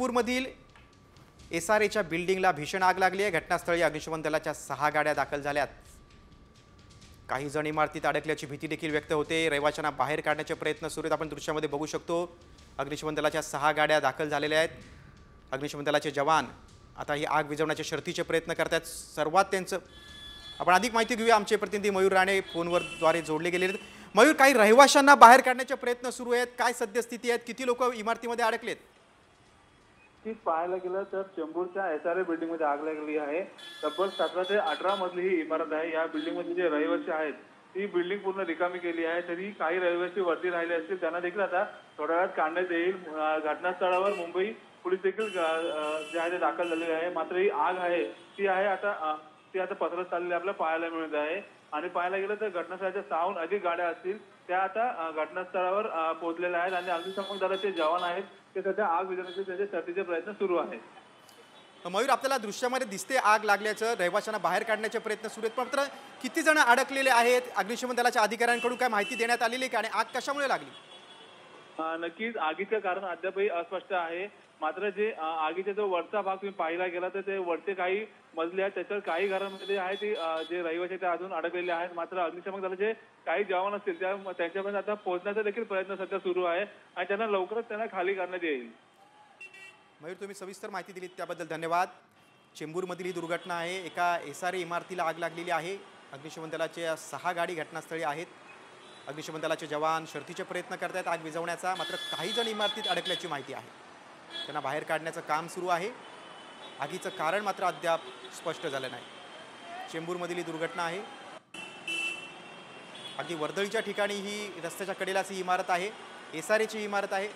चेंबूरमधील एसआरएच्या बिल्डिंगला भीषण आग लागली आहे। घटनास्थळी अग्निशमन दलाच्या 6 गाड्या दाखल झाल्यात। काही जण इमारतीत अडकल्याची भीती देखील व्यक्त होते। रहिवाशांना बाहेर काढण्याचे प्रयत्न सुरू आहेत। आपण दृश्यामध्ये बघू शकतो अग्निशमन दलाच्या 6 गाड्या दाखल झालेल्या आहेत। अग्निशमन दलाचे जवान आता ही आग विझवण्याचे शर्थीचे प्रयत्न करतात। सर्वात त्यांचं आपण अधिक माहिती घेऊया। आमचे प्रतिनिधी मयूर राणे फोनवर द्वारे जोडले गेले आहेत। मयूर, काही रहिवाशांना बाहेर काढण्याचे प्रयत्न सुरू आहेत, काय सद्यस्थिती आहे? किती लोक इमारतीमध्ये अडकलेत? की पाहायला गेलं तर चेंबूरच्या एसआरए बिल्डिंग मध्ये आग लागली आहे। तब्बल 17 ते 18 मजली ही इमारत आहे। या बिल्डिंग मध्ये जे रहिवासी आहेत ती बिल्डिंग पूर्ण रिकामी केली आहे। तरी काही रहिवासी वरती राहिले असतील, त्यांना देखील आता थोड्या वेळात काढण्यात येईल। घटनास्थळावर मुंबई पोलीस देखील जे आहे ते दाखल झालेले आहे। मात्र ही आग आहे ती आता पसरत चाललेली आपल्याला पाहायला मिळत आहे। आणि पाहायला गेलं तर घटनास्थळाच्या 6हून अधिक गाड्या असतील त्या आता घटनास्थळावर पोहोचलेल्या आहेत आणि अग्निशमन दलाचे जवान आहेत ते सध्या आग विझवण्याचे त्याचे शर्थीचे प्रयत्न सुरू आहेत। मयूर, आपल्याला दृश्यामध्ये दिसते आग लागल्याचं, रहिवाशांना बाहेर काढण्याचे प्रयत्न सुरू आहेत, मात्र किती जण अडकलेले आहेत? अग्निशमन दलाच्या अधिकाऱ्यांकडून काय माहिती देण्यात आलेली आहे आणि आग कशामुळे लागली? नक्कीच आगीचं कारण अद्यापही अस्पष्ट आहे। मात्र जे आगीचा जो वरचा भाग तुम्ही पाहिला गेला तर ते वरचे काही मजले आहेत, त्याच्यावर काही घरांमध्ये आहे ते जे रहिवासी ते अजून अडकलेले आहेत। मात्र अग्निशमन दलाचे काही जवान असतील त्यांच्यापर्यंत आता पोहोचण्याचा देखील प्रयत्न सध्या सुरू आहे आणि त्यांना लवकरच खाली करण्यात येईल। मयूर, तुम्ही सविस्तर माहिती दिलीत त्याबद्दल धन्यवाद। चेंबूरमधील ही दुर्घटना आहे। एका एसआरए इमारतीला आग लागलेली आहे। अग्निशमन दलाच्या 6 गाडी घटनास्थळी आहेत। अग्निशमन दलाचे जवान शर्थीचे प्रयत्न करत आहेत आग विझवण्याचा, मात्र काही जण इमारतीत अडकल्याची माहिती आहे। त्यांना बाहेर काढण्याचं काम सुरू आहे। आगीचं कारण मात्र अद्याप स्पष्ट झालं नाही। चेंबूरमधील ही दुर्घटना आहे। अगदी वर्दळीच्या ठिकाणी ही रस्त्याच्या कडेलाच ही इमारत आहे, एसआरएची इमारत आहे।